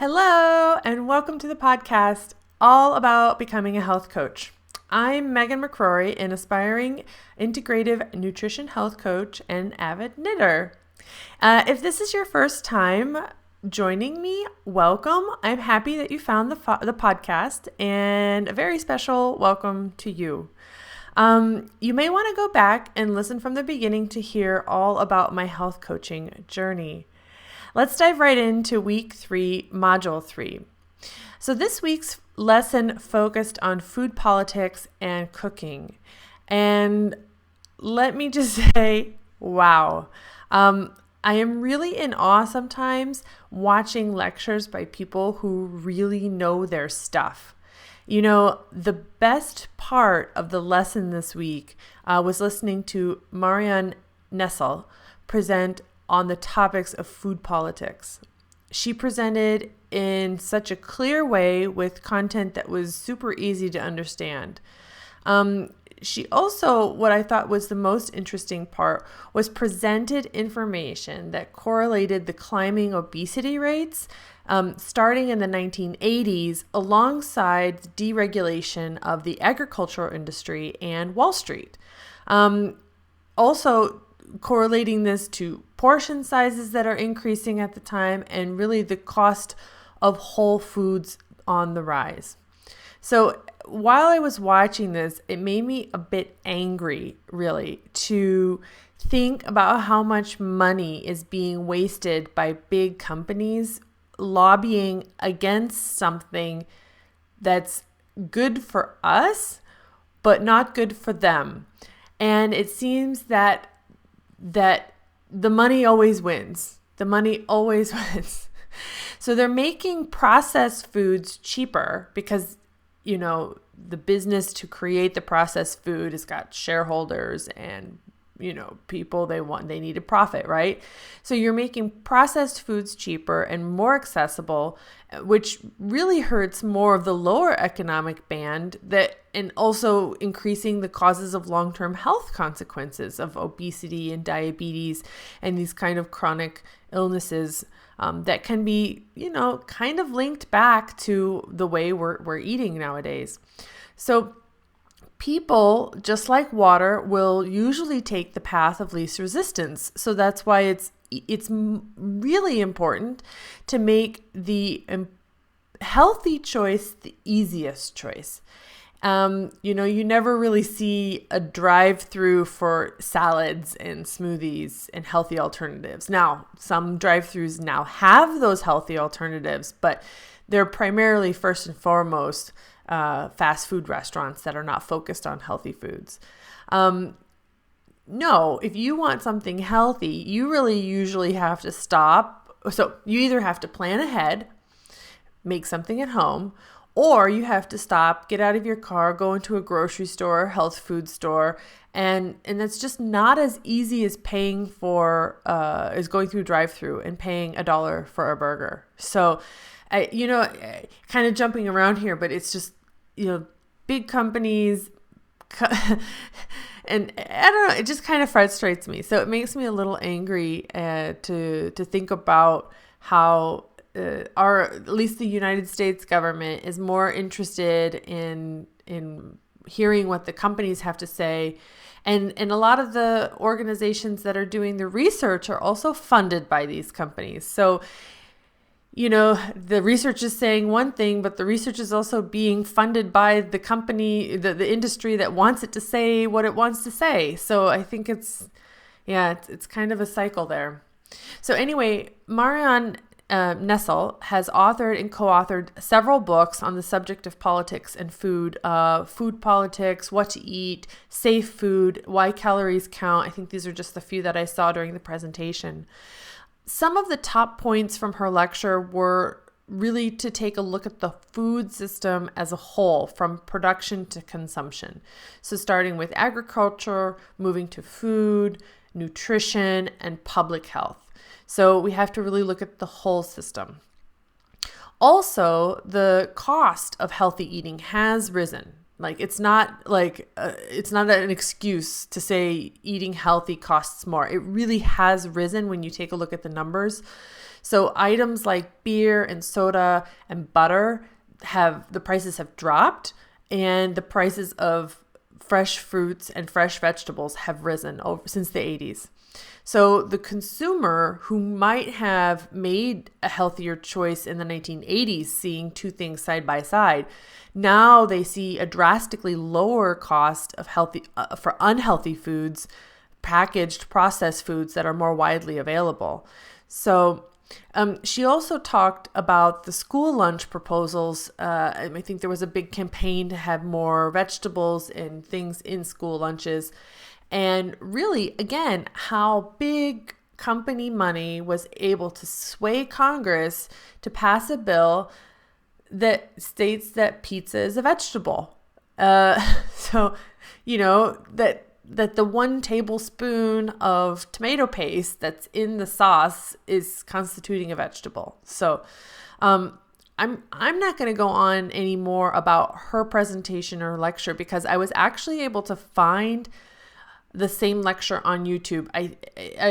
Hello, and welcome to the podcast all about becoming a health coach. I'm Megan McCrory, an aspiring integrative nutrition health coach and avid knitter. If this is your first time joining me, welcome. I'm happy that you found the podcast, and a very special welcome to you. You may want to go back and listen from the beginning to hear all about my health coaching journey. Let's dive right into week 3, module 3. So this week's lesson focused on food politics and cooking. And let me just say, wow. I am really in awe sometimes watching lectures by people who really know their stuff. You know, the best part of the lesson this week was listening to Marian Nessel present on the topics of food politics. She presented in such a clear way with content that was super easy to understand. She also, what I thought was the most interesting part, was presented information that correlated the climbing obesity rates starting in the 1980s alongside the deregulation of the agricultural industry and Wall Street. Also correlating this to portion sizes that are increasing at the time and really the cost of whole foods on the rise. So while I was watching this, it made me a bit angry, really, to think about how much money is being wasted by big companies lobbying against something that's good for us, but not good for them. And it seems that the money always wins. The money always wins. So they're making processed foods cheaper because, you know, the business to create the processed food has got shareholders and, you know, people they need a profit, right? So you're making processed foods cheaper and more accessible, which really hurts more of the lower economic band and also increasing the causes of long-term health consequences of obesity and diabetes and these kind of chronic illnesses that can be, you know, kind of linked back to the way we're eating nowadays. So people, just like water, will usually take the path of least resistance. So that's why it's really important to make the healthy choice the easiest choice. You know, you never really see a drive-through for salads and smoothies and healthy alternatives. Now, some drive-throughs now have those healthy alternatives, but they're primarily, first and foremost, fast food restaurants that are not focused on healthy foods. No, if you want something healthy, you really usually have to stop. So you either have to plan ahead, make something at home, or you have to stop, get out of your car, go into a grocery store, health food store, and that's just not as easy as paying for as going through drive-through and paying $1 for a burger. So, kind of jumping around here, but it's just, you know, big companies, and I don't know, it just kind of frustrates me. So it makes me a little angry to think about how at least the United States government is more interested in hearing what the companies have to say. And a lot of the organizations that are doing the research are also funded by these companies. So, you know, the research is saying one thing, but the research is also being funded by the company, the industry that wants it to say what it wants to say. So I think it's kind of a cycle there. So anyway, Marian Nessel has authored and co-authored several books on the subject of politics and food, food politics, what to eat, safe food, why calories count. I think these are just the few that I saw during the presentation. Some of the top points from her lecture were really to take a look at the food system as a whole, from production to consumption. So starting with agriculture, moving to food, nutrition, and public health. So we have to really look at the whole system. Also, the cost of healthy eating has risen. It's not an excuse to say eating healthy costs more. It really has risen when you take a look at the numbers. So items like beer and soda and butter the prices have dropped, and the prices of fresh fruits and fresh vegetables have risen since the 80s. So the consumer who might have made a healthier choice in the 1980s, seeing two things side by side, now they see a drastically lower cost of for unhealthy foods, packaged processed foods that are more widely available. So she also talked about the school lunch proposals. I think there was a big campaign to have more vegetables and things in school lunches. And really, again, how big company money was able to sway Congress to pass a bill that states that pizza is a vegetable. So, that the 1 tablespoon of tomato paste that's in the sauce is constituting a vegetable. So, I'm not going to go on any more about her presentation or lecture, because I was actually able to find the same lecture on YouTube. I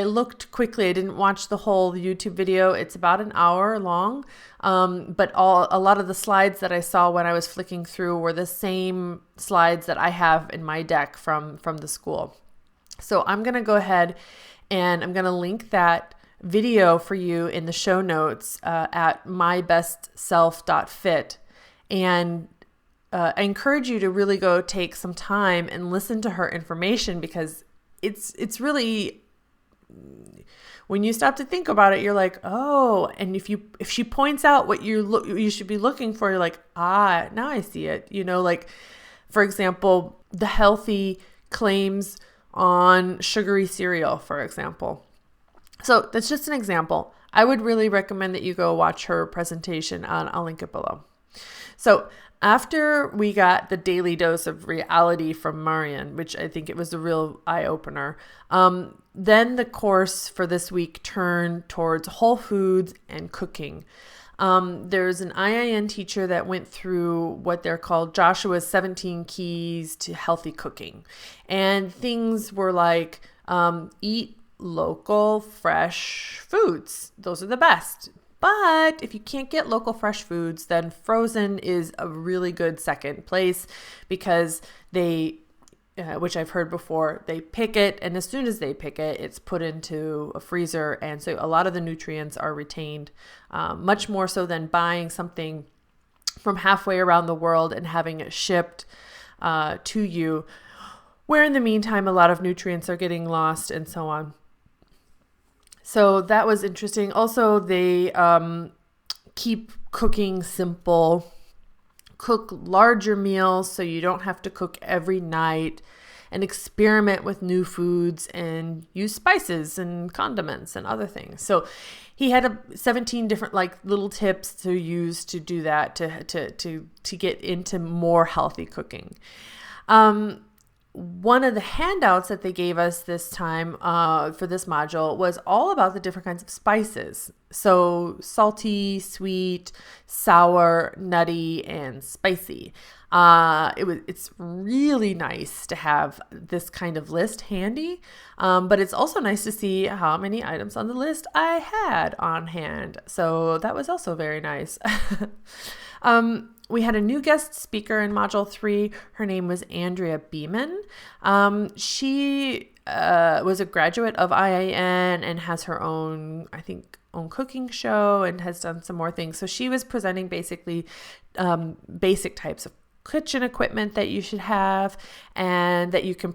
looked quickly. I didn't watch the whole YouTube video. It's about an hour long. But a lot of the slides that I saw when I was flicking through were the same slides that I have in my deck from the school. So I'm going to go ahead and I'm going to link that video for you in the show notes at mybestself.fit. And I encourage you to really go take some time and listen to her information, because it's really, when you stop to think about it, you're like, oh, and if she points out what you should be looking for, you're like, now I see it. Like, for example, the healthy claims on sugary cereal, for example. So that's just an example. I would really recommend that you go watch her presentation. I'll link it below. So after we got the daily dose of reality from Marian, which I think it was a real eye-opener, then the course for this week turned towards whole foods and cooking. There's an IIN teacher that went through what they're called Joshua's 17 keys to healthy cooking. And things were like, eat local, fresh foods. Those are the best. But if you can't get local fresh foods, then frozen is a really good second place, because they, which I've heard before, they pick it, and as soon as they pick it, it's put into a freezer. And so a lot of the nutrients are retained, much more so than buying something from halfway around the world and having it shipped to you, where in the meantime, a lot of nutrients are getting lost and so on. So that was interesting. Also, they keep cooking simple, cook larger meals so you don't have to cook every night, and experiment with new foods and use spices and condiments and other things. So he had 17 different little tips to use to do that, to get into more healthy cooking. One of the handouts that they gave us this time for this module was all about the different kinds of spices. So salty, sweet, sour, nutty, and spicy. It's really nice to have this kind of list handy, but it's also nice to see how many items on the list I had on hand. So that was also very nice. We had a new guest speaker in Module 3. Her name was Andrea Beeman. She was a graduate of IIN and has her own cooking show and has done some more things. So she was presenting basically basic types of kitchen equipment that you should have, and that you can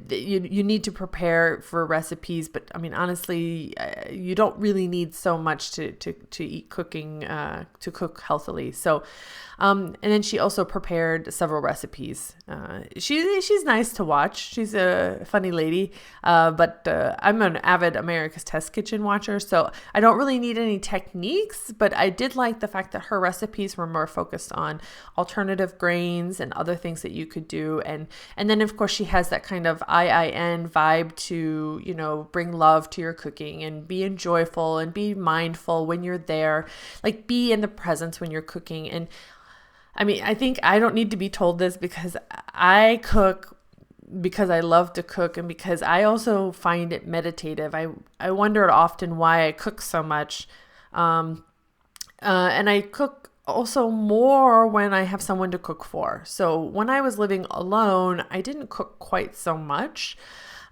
you need to prepare for recipes. But I mean, honestly, you don't really need so much to eat cooking to cook healthily. So and then she also prepared several recipes. She's nice to watch. She's a funny lady, but I'm an avid America's Test Kitchen watcher, so I don't really need any techniques, but I did like the fact that her recipes were more focused on alternative grains and other things that you could do. And then, of course, she has that kind of IIN vibe to, bring love to your cooking and be joyful and be mindful when you're there, like be in the presence when you're cooking. And I mean, I think I don't need to be told this, because I cook because I love to cook, and because I also find it meditative. I wonder often why I cook so much. And I cook also more when I have someone to cook for. So when I was living alone, I didn't cook quite so much.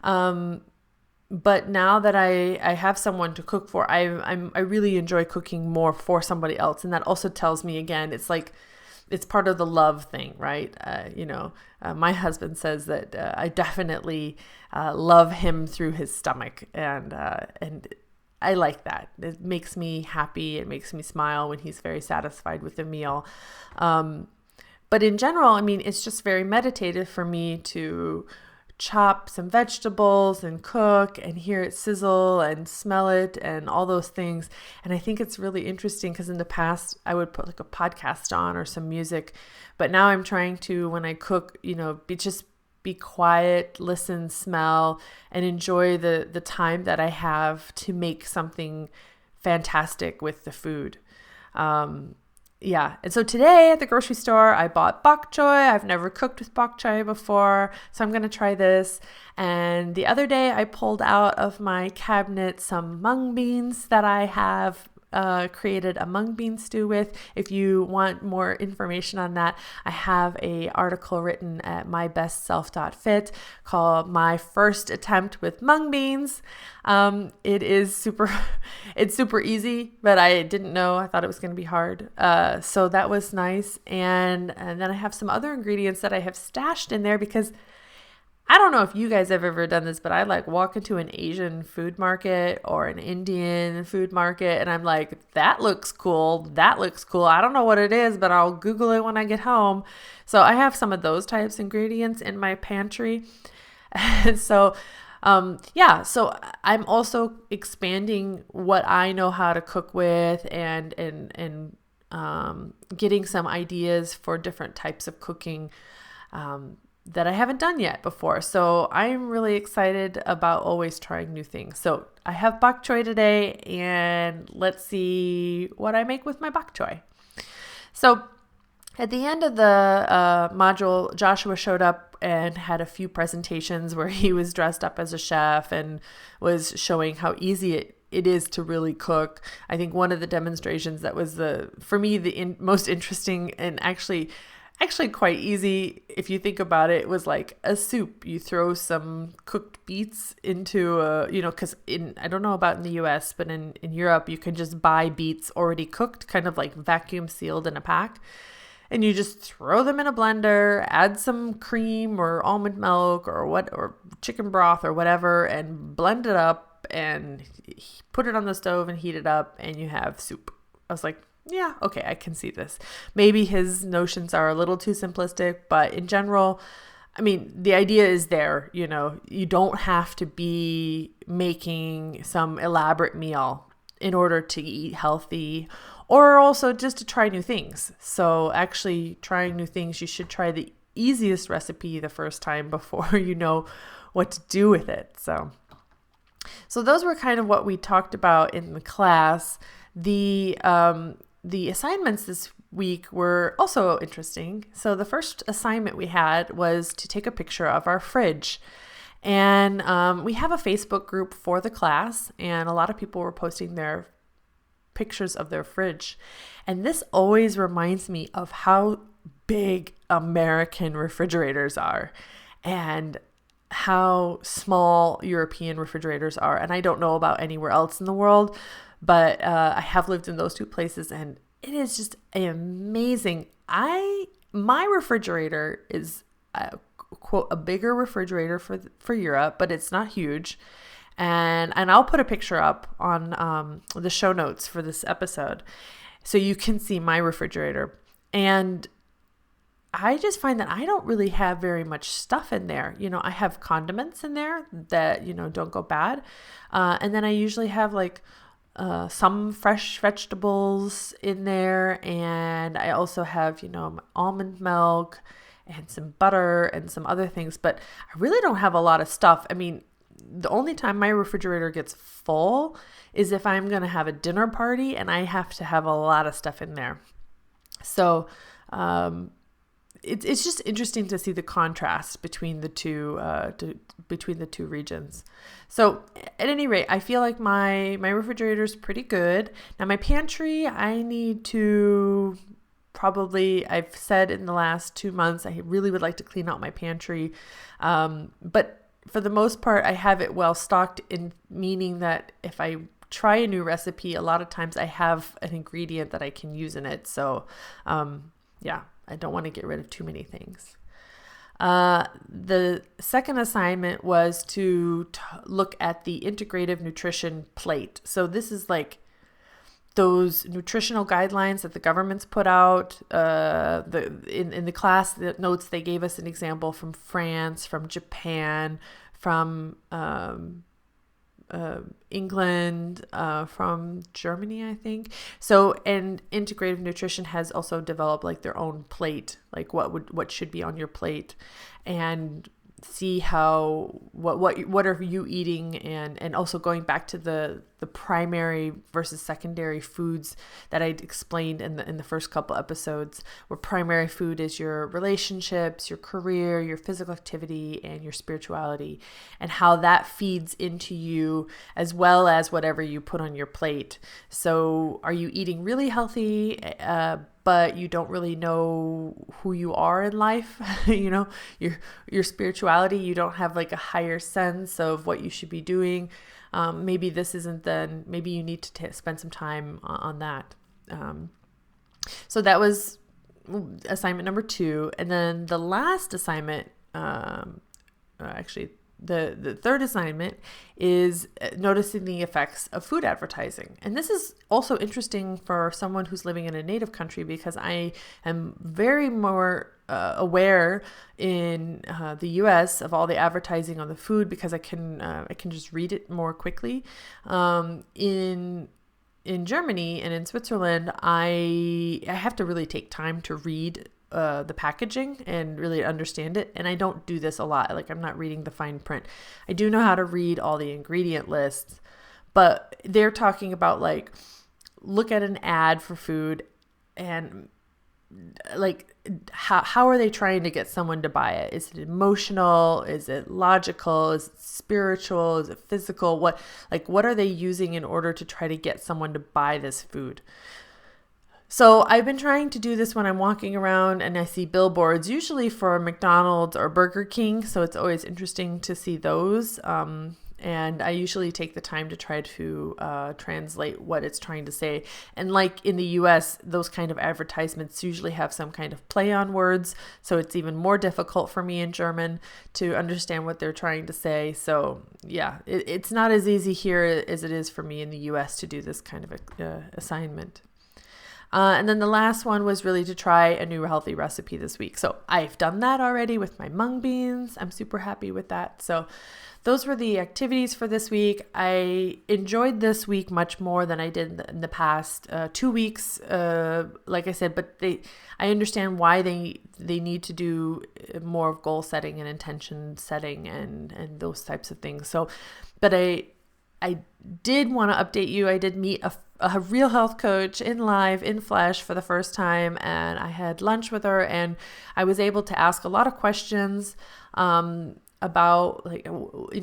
But now that I have someone to cook for, I really enjoy cooking more for somebody else. And that also tells me, again, it's like, it's part of the love thing, right? My husband says that I definitely love him through his stomach. And I like that. It makes me happy. It makes me smile when he's very satisfied with the meal. But in general, I mean, it's just very meditative for me to chop some vegetables and cook and hear it sizzle and smell it and all those things. And I think it's really interesting because in the past I would put like a podcast on or some music, but now I'm trying to, when I cook, be quiet, listen, smell, and enjoy the time that I have to make something fantastic with the food. And so today at the grocery store, I bought bok choy. I've never cooked with bok choy before, so I'm going to try this. And the other day, I pulled out of my cabinet some mung beans that I have created a mung bean stew with. If you want more information on that, I have a article written at mybestself.fit called My First Attempt with Mung Beans. It's super easy, but I didn't know. I thought it was going to be hard. So that was nice. And then I have some other ingredients that I have stashed in there because I don't know if you guys have ever done this, but I like walk into an Asian food market or an Indian food market and I'm like, that looks cool. That looks cool. I don't know what it is, but I'll Google it when I get home. So I have some of those types of ingredients in my pantry. And so I'm also expanding what I know how to cook with and getting some ideas for different types of cooking that I haven't done yet before. So I'm really excited about always trying new things. So I have bok choy today and let's see what I make with my bok choy. So at the end of the module, Joshua showed up and had a few presentations where he was dressed up as a chef and was showing how easy it is to really cook. I think one of the demonstrations that was for me the most interesting and actually quite easy, if you think about it, was like a soup. You throw some cooked beets into because I don't know about in the US, but in Europe, you can just buy beets already cooked, kind of like vacuum sealed in a pack. And you just throw them in a blender, add some cream or almond milk or chicken broth or whatever, and blend it up and put it on the stove and heat it up, and you have soup. I was like, yeah, okay, I can see this. Maybe his notions are a little too simplistic, but in general, I mean, the idea is there. You don't have to be making some elaborate meal in order to eat healthy or also just to try new things. So actually trying new things, you should try the easiest recipe the first time before you know what to do with it. So those were kind of what we talked about in the class. The assignments this week were also interesting. So the first assignment we had was to take a picture of our fridge. And we have a Facebook group for the class, and a lot of people were posting their pictures of their fridge. And this always reminds me of how big American refrigerators are and how small European refrigerators are. And I don't know about anywhere else in the world, but I have lived in those two places, and it is just amazing. My refrigerator is quote a bigger refrigerator for Europe, but it's not huge. And I'll put a picture up on the show notes for this episode so you can see my refrigerator. And I just find that I don't really have very much stuff in there. I have condiments in there that, don't go bad. And then I usually have like some fresh vegetables in there. And I also have, almond milk and some butter and some other things. But I really don't have a lot of stuff. I mean, the only time my refrigerator gets full is if I'm going to have a dinner party and I have to have a lot of stuff in there. So, it's just interesting to see the contrast between the two regions. So at any rate, I feel like my refrigerator is pretty good. Now my pantry, I need to probably, I've said in the last 2 months, I really would like to clean out my pantry. But for the most part, I have it well stocked, in meaning that if I try a new recipe, a lot of times I have an ingredient that I can use in it. So yeah, I don't want to get rid of too many things. The second assignment was to look at the integrative nutrition plate. So this is like those nutritional guidelines that the government's put out. In the class notes, they gave us an example from France, from Japan, from England, from Germany, I think. So, and integrative nutrition has also developed like their own plate, like what should be on your plate, and see how what are you eating, and also going back to the primary versus secondary foods that I explained in the first couple episodes, where primary food is your relationships, your career, your physical activity, and your spirituality, and how that feeds into you as well as whatever you put on your plate. So are you eating really healthy, but you don't really know who you are in life? Your spirituality, you don't have like a higher sense of what you should be doing. Maybe this isn't then, maybe you need to spend some time on that. So that was assignment number 2. And then the last assignment, the third assignment is noticing the effects of food advertising. And this is also interesting for someone who's living in a native country, because I am very more aware in the US of all the advertising on the food, because I can just read it more quickly. In Germany and in Switzerland, I have to really take time to read the packaging and really understand it. And I don't do this a lot. Like, I'm not reading the fine print. I do know how to read all the ingredient lists, but they're talking about like, look at an ad for food and like, how are they trying to get someone to buy it? Is it emotional? Is it logical? Is it spiritual? Is it physical? What are they using in order to try to get someone to buy this food? So I've been trying to do this when I'm walking around and I see billboards, usually for McDonald's or Burger King. So it's always interesting to see those. And I usually take the time to try to translate what it's trying to say. And like in the US, those kind of advertisements usually have some kind of play on words. So it's even more difficult for me in German to understand what they're trying to say. So yeah, it's not as easy here as it is for me in the US to do this kind of assignment. And then the last one was really to try a new healthy recipe this week. So I've done that already with my mung beans. I'm super happy with that. So those were the activities for this week. I enjoyed this week much more than I did in the past 2 weeks. Like I said, but I understand why they need to do more of goal setting and intention setting and those types of things. So, but I did want to update you. I did meet a real health coach in flesh for the first time, and I had lunch with her, and I was able to ask a lot of questions about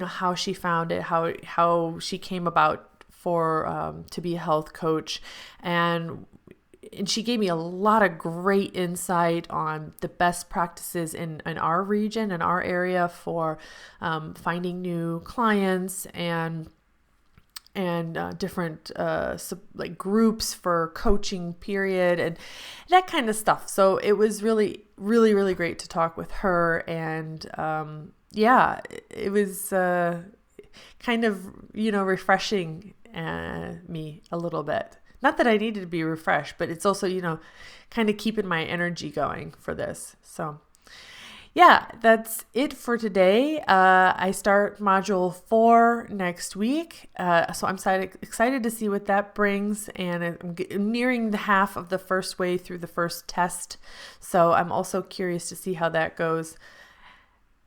how she found it, how she came about to be a health coach, and she gave me a lot of great insight on the best practices in our region, in our area, for finding new clients and different like groups for coaching period and that kind of stuff. So it was really, really, really great to talk with her. And yeah, it was kind of, refreshing me a little bit. Not that I needed to be refreshed, but it's also, kind of keeping my energy going for this. So yeah, that's it for today. I start module 4 next week. So I'm excited to see what that brings. And I'm nearing the half of the first way through the first test. So I'm also curious to see how that goes.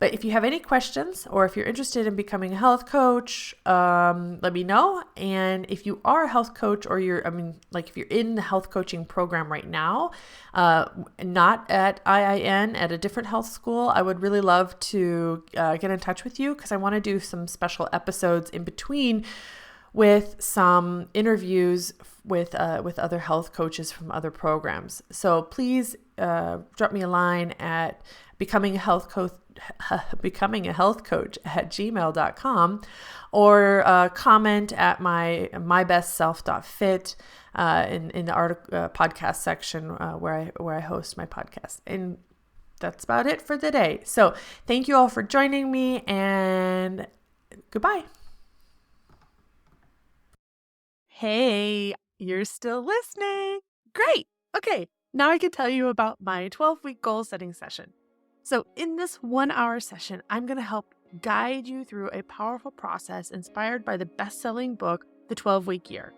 But if you have any questions or if you're interested in becoming a health coach, let me know. And if you are a health coach or if you're in the health coaching program right now, not at IIN, at a different health school, I would really love to get in touch with you because I want to do some special episodes in between with some interviews with other health coaches from other programs. So please drop me a line at becoming a health coach at gmail.com or comment at mybestself.fit in the podcast section where I host my podcast. And that's about it for today. So thank you all for joining me, and goodbye. Hey, you're still listening. Great. Okay, now I can tell you about my 12-week goal setting session. So in this 1-hour session, I'm going to help guide you through a powerful process inspired by the best-selling book, The 12-Week Year.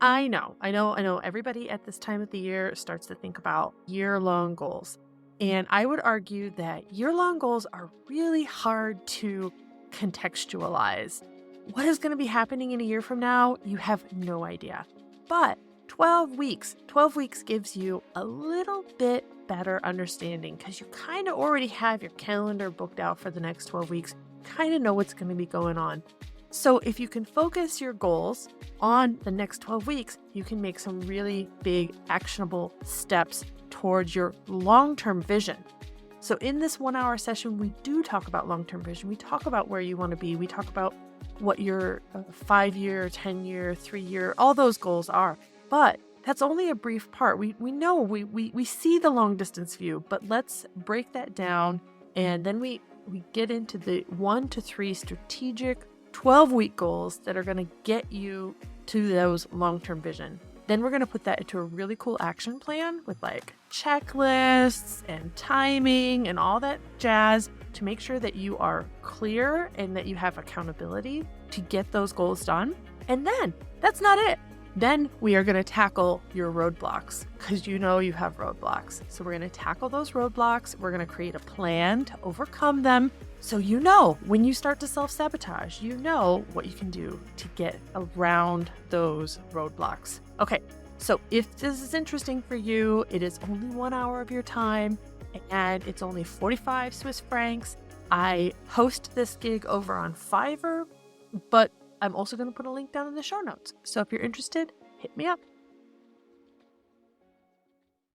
I know. Everybody at this time of the year starts to think about year-long goals. And I would argue that year-long goals are really hard to contextualize. What is going to be happening in a year from now? You have no idea. But 12 weeks gives you a little bit better understanding because you kind of already have your calendar booked out for the next 12 weeks, kind of know what's going to be going on. So if you can focus your goals on the next 12 weeks, you can make some really big actionable steps towards your long-term vision. So in this 1-hour session, we do talk about long-term vision. We talk about where you want to be. We talk about what your 5-year, 10-year, 3-year, all those goals are. But that's only a brief part. We know we see the long distance view, but let's break that down. And then we get into the 1 to 3 strategic 12-week goals that are going to get you to those long-term vision. Then we're going to put that into a really cool action plan with like checklists and timing and all that jazz to make sure that you are clear and that you have accountability to get those goals done. And then that's not it. Then we are going to tackle your roadblocks because you know you have roadblocks. So we're going to tackle those roadblocks. We're going to create a plan to overcome them. So you know when you start to self-sabotage, you know what you can do to get around those roadblocks. Okay, so if this is interesting for you, it is only 1 hour of your time and it's only 45 Swiss francs. I host this gig over on Fiverr, but I'm also going to put a link down in the show notes. So if you're interested, hit me up.